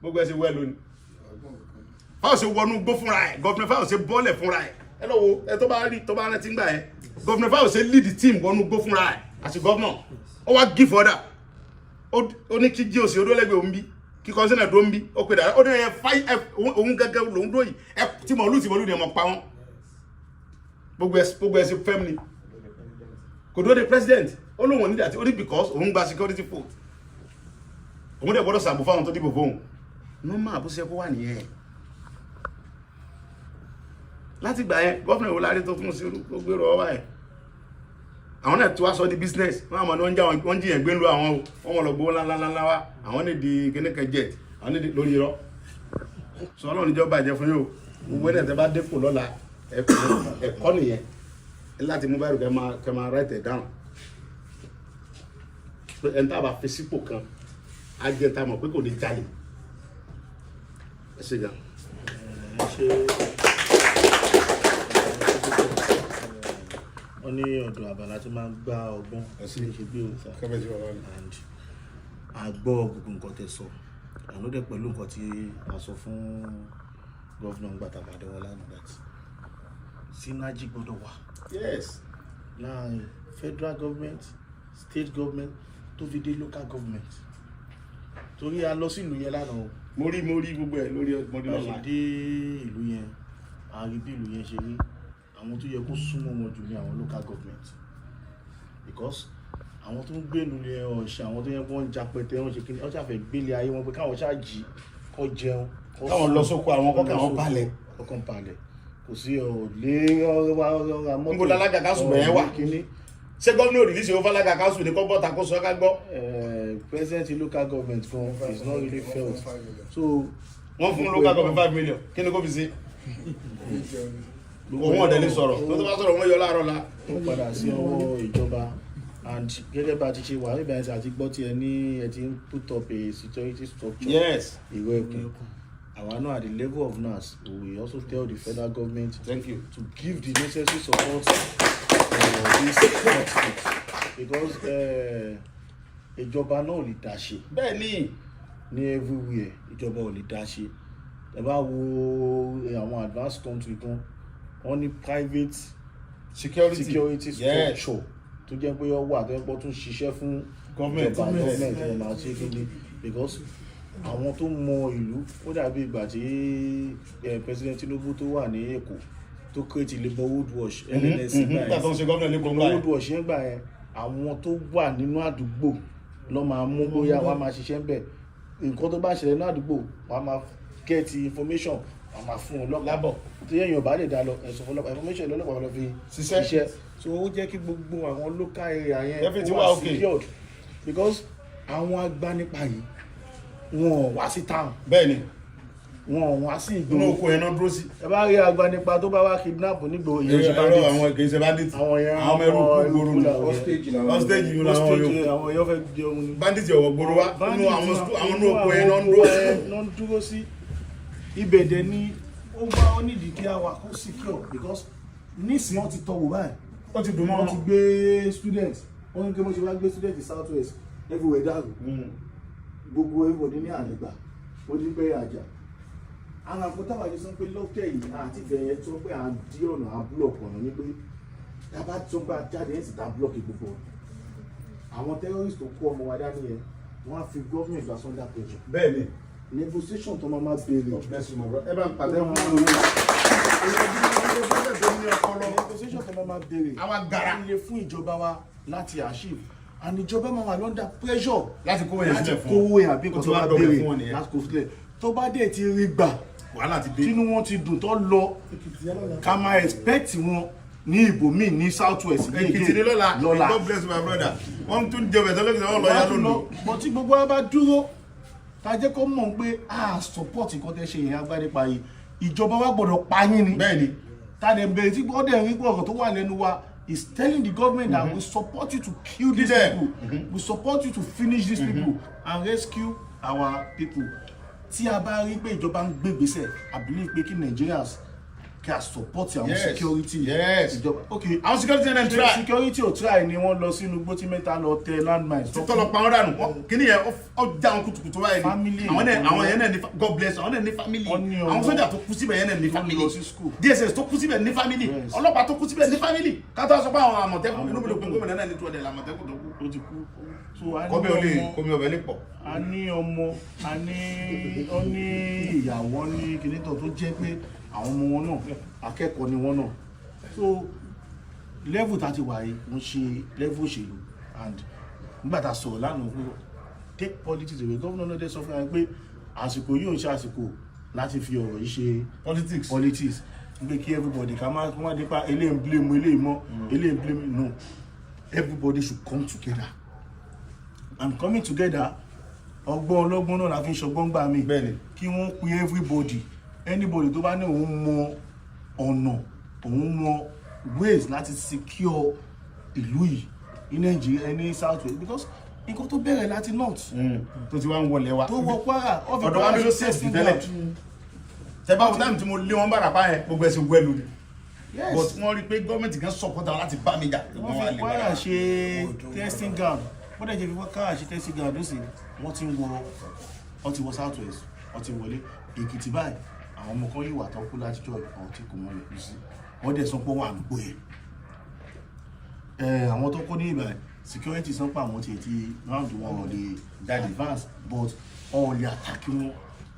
gbogbo ẹ ṣe wẹ́ lónìí fáwọn ṣe wọnú gbó fúnra ẹ̀ gọ́fìnà fáwọn ṣe bọ́ọ̀lẹ̀ fúnra ẹ̀ ẹ lọ́wọ́ ẹ tó bá rí tó bá rántí gbà ẹ gọ́fìnà fáwọn ṣe lead team wọnú gbó fúnra ẹ̀ àti gọ́fìnà ó wá give order ó ní kí jí òsì odólẹ́gbẹ̀ẹ́ òun bí kí kọ́nsẹ́nà tó ń bí ó pè dára ó ní ẹ fáì ẹ òun gẹ́gẹ́ lòún dó yìí ẹ tí mọ̀lú ni ẹ mọ̀ pa wọn gbogbo ẹ ṣe fẹ́m ni kò dó de president ó lóun ò ní dàtí ó ní because òun gba security vote òun dẹ̀ gbọ́dọ̀ sàbò fáwọn tó dìbò fóun normal bó ṣe kó wà nìyẹn láti gbà yẹn gọ́fìnà ìwò láàrin tó fún sí ó gbèrò ọwá ẹ̀ àwọn náà tí wá sọ di business wọ́n àmọ́ wọ́n jiyàn gbé ń lo àwọn ọmọ ọlọ́gbó ńláńláńlá wá àwọn ní di kíníkà jet àwọn ní di lórí irọ́ sọ ọlọ́run ìjọba bàjẹ́ fún yóò gbogbo ẹ̀ tẹ́ bá dépò lọ́la ẹ̀kọ́ nìyẹn láti mú báyìí kẹ́ máa write it down pé ẹni tá a bá fi sípò kan á jẹ́ tá a mọ̀ pé kò ní jalè ẹ ṣe gan. wọ́n ní ọ̀dọ̀ àbàlá tí máa ń gbá ọgbọ́n sí ṣe bí òòsà and àgbọ́ gbogbo nǹkan tẹ́ sọ àwọn ló dẹ̀ pẹ̀lú nǹkan tí a sọ fún gọ́vnà Gbàtàbàdéwọlá that synergy gbọ́dọ̀ wà yes láàrin federal government, state government tó fi dé local government. Torí a lọ sí ìlú yẹn lánàá o. mo rí gbogbo ẹ̀ lórí ọmọdé A náà ṣe dé ìlú yẹn, a rí bí ìlú yẹn ṣe rí. Àwọn tó yẹ kó súnmọ́ wọn jù ní àwọn local government. Because àwọn tó ń gbé ìlú yẹn ọ̀ṣẹ́, àwọn tó yẹ kó ń japẹtẹ, wọ́n ṣe kí ni, wọ́n ṣàfẹ́ gbélé ayé wọn pé káwọn ṣáà jí, kó jẹun. káwọn lọ sóko àwọn kọ́kẹ́ àwọn balẹ̀. Ọkàn balẹ̀. Kò sí ọ̀lẹ́ ọ̀rọ̀ àmọ́. Níbo lálága káṣù bẹ̀yẹn wà? Ṣé gómìnà rìlíṣì owó fálága káṣù ní kọ́ bọ́ta kó sọ ká gbọ́? President local government gan is not really felt. So wọ́n fún local government 5 million kí ni kó fi sí? Òun ọ̀dẹ̀ lè sọ̀rọ̀ tó bá sọ̀rọ̀ wọ́n yọ láàárọ̀ la. ó padà sí ọwọ́ ìjọba, and gẹ́gẹ́ bá a ti ṣe wà nígbà yẹn àti gbọ́ tí ẹ ní ẹ ti ń put up a security structure. Yes. Ìwé ẹ̀kún. Àwa náà at the level of NAS, we also tell the federal government Thank you. to give the necessary support for this state because ìjọba náà ò lè dá ṣe. Bẹ́ẹ̀ ni. Ní everywhere ìjọba ò lè dá ṣe. Ẹ bá wo àwọn advanced country kan, wọ́n ní private security structure tó jẹ́ pé ó wà tó yẹ kó tún ṣiṣẹ́ fún Government. ẹ̀ máa ṣe kéde because àwọn tó mọ ìlú ó dàbí ìgbà tí President Tinubu tó wà ní Èkó tó create Labourhood Watch LNS nígbà tó ń ṣe gómìnà ní gbogbo Labourhood Watch yẹn gbà yẹn àwọn tó wà nínú àdúgbò lọ́ máa mú bóyá wọ́n á máa ṣiṣẹ́ ń bẹ̀, nǹkan tó bá ṣẹlẹ̀ ní àdúgbò wọ́n á máa get information, wọ́n á máa fún un lábọ̀ tó yẹ èèyàn bá lè dá lọ ẹ̀sùn fọlọ́pàá information lọ́lọ́pàá lọ fi ṣiṣẹ́. So ó jẹ́ kí gbogbo àwọn local area yẹn wà secured because àwọn agbanipa yìí wọn wá sí town. Bẹ́ẹ̀ ni. Wọn wá sí ìgboro. Inú oko yẹn náà dúró sí. Ẹ bá rí agbanipa tó bá wá kidnap nígboro ìyẹn ṣe bandit. Àwọn kì í ṣe bandit. Àwọn yẹn àwọn ẹrú kú gbòòrò ni. hostage yìí làwọn yòókù. àwọn yẹn fẹ́ jẹun ni. Bandit ọ̀wọ̀ gbòòrò wa. Inú àwọn inú oko yẹn náà dúró sí. Náà dúró sí. Ibẹ̀ dẹ̀ ni ó bá ó nídìí kí a wà kó secure because nísìnyí wọ́n ti tọwọ́ báyìí. Ó ti dùn mọ́ wọ́n ti gbé student. Wọ́n ní kí wọ́n ṣe wá gbé student South West everywhere dàrú. Gbogbo everybody ní àlegbà ó ní pé àjà àwọn àpótáwà yìí sọ pé lọ́tẹ̀ yìí àti ìbẹ̀rẹ̀ tó pé à ń dí ọ̀nà à búlọ̀kì ọ̀nà ní pé dábà tó gbà jáde ẹ̀ sì dá búlọ̀kì gbogbo àwọn terrorist tó kó ọmọ wa dání yẹn wọ́n á fi government gba sunday pressure. Bẹ́ẹ̀ ni. Negotiation tó máa béèrè. Ẹ bá ń pàdé fún mi. Negotiation tó máa béèrè. Àwa gara. Ilé fún ìjọba wa láti achieve and ìjọba máa wà under pressure láti kówó yẹn sílẹ̀ fún kówó yẹn àbí nǹkan tó bá béèrè láti kó sílẹ̀ tó bá dé ti rí gbà wàhálà ti dé tínú wọn ti dùn tó lọ ká máa expect wọn ní ibòmíì ní South West ní Èkìtì ní lọ́la God bless my brother wọ́n tún jẹ bẹ̀tẹ̀ lókè wọ́n lọ yá lónìí. bọ́ tí gbogbo wa bá dúró ká jẹ́ kó mọ̀ pé a support nǹkan tẹ́ ṣe yẹn agbárípa yìí ìjọba wa gbọ́dọ̀ pa yín ni. Bẹ́ẹ̀ni. Tàdé bẹ̀rẹ̀ tí gbọ́dọ̀ rí ọ̀rọ̀ tó wà lẹ́nu wa is telling the government that we support you to kill these people. We support you to finish these people and rescue our people. Tí a bá rí pé ìjọba ń gbé gbèsè, I believe pé kí Nigerians can support our security. Yes. Ìjọba okay. Àwọn security náà try. Security ò try ni wọ́n lọ sínú gbó tí mẹ́ta lọ tẹ landmines. Tọ́lọ̀ pa wọ́n dànù. Kíni yẹn ó já wọn kùtùkùtù báyìí. Family. Àwọn yẹn náà ní God bless àwọn náà ní family. Àwọn sójà tó kú síbẹ̀ yẹn náà ní family. DSS tó kú síbẹ̀ ní family. Ọlọ́pàá tó kú síbẹ̀ ní family. Ká tó sọ pé àwọn Àmọ̀tẹ́kùn inú mi ló pin gómìnà náà ní 200 Àmọ̀tẹ́kùn tó kú. Ó ti kú. Kọ́mi ọbẹ̀ lè pọ̀. A ní ọmọ, a ní ìyàwó ní kìnìtọ̀ tó jẹ́ pé àwọn ọmọ wọn náà akẹ́kọ̀ọ́ ni wọ́n náà. So level tá ti wà yìí wọ́n ṣe level òṣèlú and nígbà tá a sọ̀rọ̀ lánàá pé take politics away governor náà dé sọ fún wa pé àsìkò yìí ò ń ṣe àsìkò láti fi ọ̀rọ̀ yìí ṣe politics pé kí everybody ká má dé pa eléyìí ń blame eléyìí mọ́ eléyìí ń blame no everybody should come together and coming together ọgbọ́n ọlọ́gbọ́n náà la fi ń ṣọgbọ́n gbà mí kí wọ́n pe everybody anybody tó bá ní òun mọ ọ̀nà òun mọ ways láti secure ìlú yìí ní Nàìjíríà ní South West because nǹkan tó bẹ̀rẹ̀ láti north tó ti wá ń wọlé wa tó wọ Kwara ọ̀dọ̀ wa bí ló ṣe sí tẹ́lẹ̀ tẹ́bá wọ́n táìmù tí mo lé wọn bára pa yẹn gbogbo ẹ̀sìn wẹ́lú ni but wọ́n rí pé gọ́ọ̀mẹ̀ntì kan support àwọn láti bá mi jà wọ́n fi Kwara ṣe testing ground wọ́n dẹ̀ jẹ́ fi Kwara ṣe testing ground lóṣì wọ́n ti ń wọ South West wọ́n ti wọlé Èkìtì báyìí àwọn ọmọ kan yìí wà tán kú láti jọ àwọn tí kò mọ̀ lẹ̀ sí wọ́n dẹ̀ sọ pé wọ́n àdúgbò yẹn àwọn tó kó ní ìgbà security sọ pé àwọn ti round wọn ò lè advance but wọn ò lè attack wọn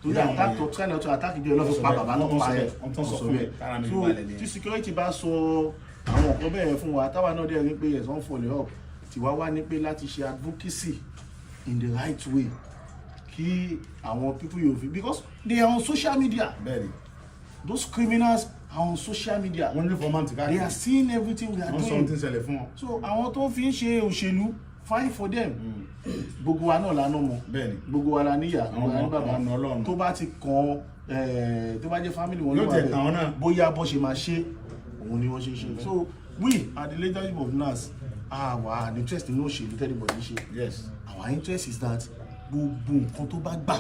torí attack to try not to attack ìjọ ìlọ́fi pa bàbá tó pa ẹ̀ ọ̀sọ̀ bẹ́ẹ̀ so tí security bá sọ àwọn nǹkan bẹ́ẹ̀ fún wa táwa náà dẹ̀ rí pé ẹ̀sán follow up tiwa wá ní pé láti ṣe advocacy in the right way kí àwọn people yóò fi because they are on social media. Bẹ́ẹ̀ni. Those criminals are on social media. Wọ́n ní fọ́mọ́ntì káàkiri. They are seeing everything we are doing. Wọ́n sọ ohun tí ń ṣẹlẹ̀ fún wọn. So àwọn tó fi ń ṣe òṣèlú fine for them. Gbogbo wa náà lánàá mọ. Bẹ́ẹ̀ni. Gbogbo wa la níyà. Gbogbo wa ní bàbá. Ọ̀nà Ọlọ́run. Tó bá ti kàn tó bá jẹ́ family wọn ló wà bẹ́ẹ̀. Bóyá bó ṣe máa ṣe òun ni wọ́n ṣe ṣe. So we at the leadership of NAS our interest in òṣèlú tẹ́lifọ̀dì ṣe. Yes. Our interest is that gbogbo nǹkan tó bá gbà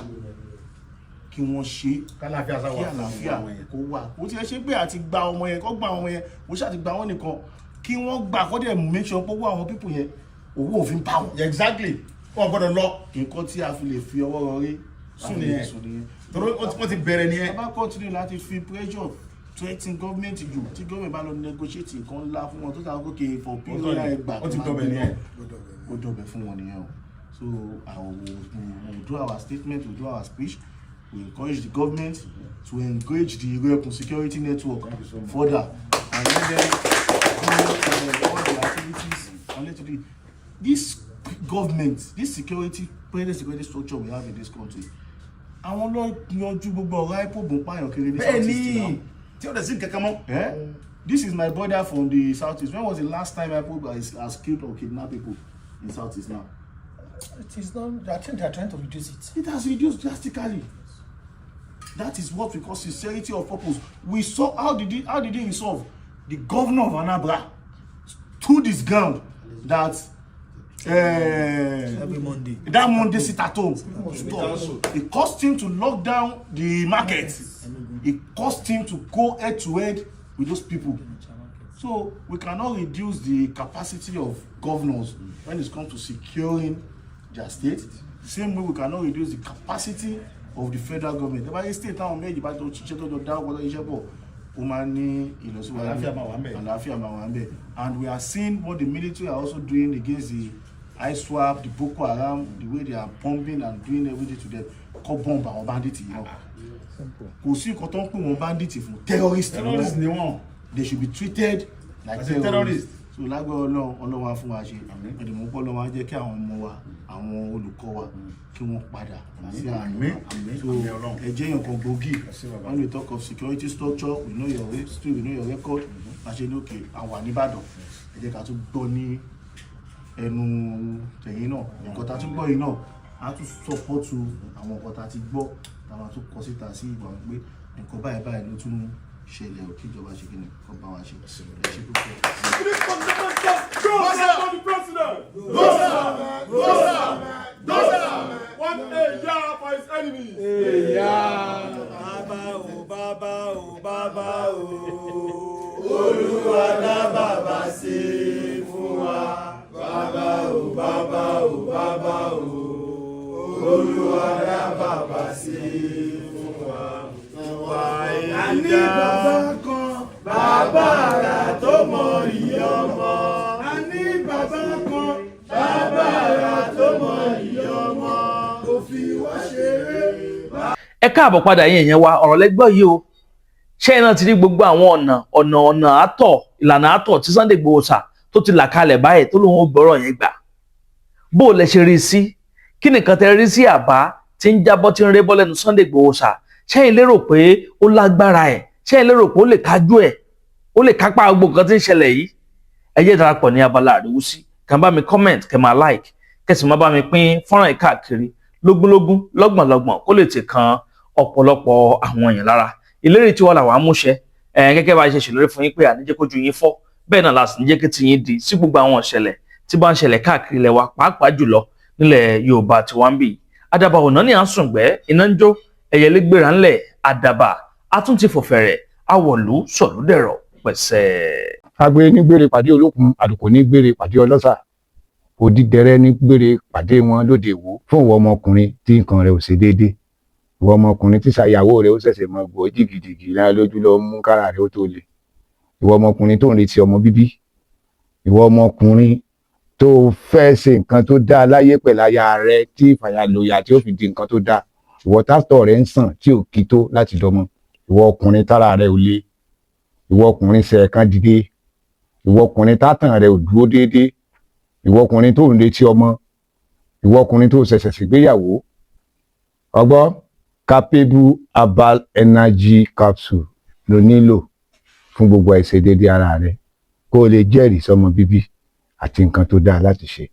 kí wọ́n ṣe kí àlàáfíà kó wà ó ti ẹ ṣe pé àti gba ọmọ yẹn kó gba ọmọ yẹn ó ṣáà ti gba wọn nìkan kí wọ́n gbà kó dẹ̀ make sure pé owó àwọn pípù yẹn owó òfin bá wọn. Exactly wọn gbọ́dọ̀ lọ. nǹkan tí a fi lè fi ọwọ́ rọrí sùn nìyẹn torí wọ́n ti bẹ̀rẹ̀ nìyẹn. bá continue láti fi pressure threaten government jù tí government bá lọ negotiate nǹkan ńlá fún wọn tó ta kókè for period ẹgbà ó ti dọ̀bẹ̀ nìyẹn. ó dọ̀bẹ̀ fún wọn nìyẹn o. So we'll do our statement, we'll do our speech. We encourage the government to engage the Irekuun security network further and let them do all the activities and let them. This government, this present security structure we have in this country, àwọn ló yanjú gbogbo ọ̀rọ̀ àìpògùn pààyàn kiri ní South East now. Tí ó dẹ̀ sí kankan mọ́. This is my brother from the South East. When was the last time IPOB has killed or kidnapped people in South East now? It is not. I think they are trying to reduce it. It has reduced drastically. That is what we call sincerity of purpose. We saw how did he resolve? The governor of Anambra stood his ground that Every Monday. That Monday sit at home. It cost him to lock down the market. It cost him to go head to head with those people. So we cannot reduce the capacity of governors when it comes to securing their state. Same way we cannot reduce the capacity of the federal government. The Bible state now méjì bá tó ṣiṣẹ́ tó jọ dáwọ́ pọ̀ iṣẹ́ pọ̀ ó máa ní ìlọsíwájú àlàáfíà máa wà ń bẹ̀. And we are seeing what the military are also doing against the ISWAP, the Boko Haram, the way they are pumping and doing everything to them. Kọ́ bomb àwọn bandits yìí náà. Kò sí nǹkan tó ń pè wọ́n bandits fún terrorists ni wọ́n. They should be treated like terrorists. So lágbára Ọlọ́run á fún wa ṣe. Ẹ̀dùnmọ́ pọ̀ lọ́wọ́ á jẹ́ kí àwọn ọmọ wa, àwọn olùkọ́ wa kí wọ́n padà sí àmì. So ẹ jẹ́ èèyàn kan gbòógì. When we talk of security structure, we know your history, we know your record. Àṣẹ ní òkè àwa nìbàdàn. Ẹ jẹ́ ká tún gbọ́ ní ẹnu tẹ̀yìn náà. Nǹkan tá a tún gbọ́ yìí náà á tún sọ́pọ́tù àwọn nǹkan tá a ti gbọ́ táwọn tún kọ síta sí ìgbà pé nǹkan báyìí báyìí ló tún ṣẹlẹ̀ ò kíjọba ṣe kíni kọ́ bá wa ṣe ṣe What a yah for his enemies. Bàbá o, bàbá o. Olúwa dá bàbá sí fún wa. Bàbá o, bàbá o, bàbá o. Olúwa dá bàbá sí fún wa. A ní bàbá kan, bàbá àrà tó mọ ìyá ọmọ. A ní bàbá kan, bàbá àrà tó mọ ìyá ọmọ. Kò fi wá ṣeré. Ẹ káàbọ̀ padà yín èèyàn wa, ọ̀rọ̀ lẹ́gbọ́ yìí o. Ṣé iná ti rí gbogbo àwọn ọ̀nà àtọ̀ ìlànà àtọ̀ tí Sunday Igboho Oòṣà tó ti là kalẹ̀ báyìí tó lóun ó gbọ́rọ̀ yẹn gbà? Bó o lẹ ṣe rí sí? Kí nìkan tẹ rí sí àbá tí ń jábọ́ tí ń rébọ́ lẹ́nu Sunday Igboho Oòṣà? Ṣé ẹ lérò pé ó lágbára ẹ̀? Ṣé ẹ lérò pé ó lè kájú ẹ̀? Ó lè kápá gbogbo nǹkan tí ń ṣẹlẹ̀ yìí? Ẹ jẹ́ darapọ̀ ní abala àríwúsí. Kàn bá mi comment, kẹ́ máa like, kẹ́sì máa bá mi pín fọ́nrán yìí káàkiri lógúnlógún lọ́gbọ̀nlọ́gbọ̀n kó lè ti kan ọ̀pọ̀lọpọ̀ àwọn èèyàn lára. Ìlérí tí wọ́n là wá múṣẹ gẹ́gẹ́ bá ṣe ṣèlérí fún yín pé àníjẹ́ kójú yín fọ́ bẹ́ẹ̀ náà láti níjẹ́ kí ti yín di sí gbogbo àwọn ìṣẹ̀lẹ̀ tí bá ń ṣẹlẹ̀ káàkiri ilẹ̀ wa pàápàá jùlọ nílẹ̀ Yorùbá tí wọ́n ń bì. Àdàbà ọ̀nà ni à ń sùngbẹ́ iná ń jó ẹyẹlé gbéra ńlẹ̀ àdàbà atún ti fòfẹ̀rẹ̀ awọ̀lú sọ̀lúdẹ̀rọ̀ pẹ̀sẹ̀. Agbe ní gbére pàdé olókun, àdùkò ní gbére pàdé ọlọ́ṣà, òdìdẹrẹ́ ní gbére pàdé wọn lóde ìwò. Fún ìwọ ọmọkùnrin tí nǹkan rẹ̀ ò ṣe déédéé, ìwọ ọmọkùnrin tí ṣàyàwó rẹ̀ ó ṣẹ̀ṣẹ̀ mọ gbọ́ jìgìjìgì náà lójú lọ mú kára rẹ̀ ó tó le, ìwọ ọmọkùnrin tó ń retí ọmọ bíbí, ìwọ ọmọkùnrin tó fẹ́ ṣe nǹkan tó dáa láyé pẹ̀lú aya rẹ tí ìfàyàlòyà tí ó fi di nǹkan tó dáa, ìwọ tátọ̀ rẹ ń sàn tí ò kí tó láti dọmọ, ìwọ ọkùnrin tára rẹ ò le, ìwọ ọkùnrin sẹ̀ẹ̀kan dìde, ìwọ ọkùnrin tátàn rẹ ò dúró déédéé, ìwọ ọkùnrin tó ń retí ọmọ, ìwọ ọkùnrin tó ṣẹ̀ṣẹ̀ ṣègbéyàwó, ọgbọ́ capable herbal energy capsule ló nílò fún gbogbo àìṣedéédé ara rẹ kó o lè jẹ́rìí sọmọ bíbí àti nǹkan tó dáa láti ṣe.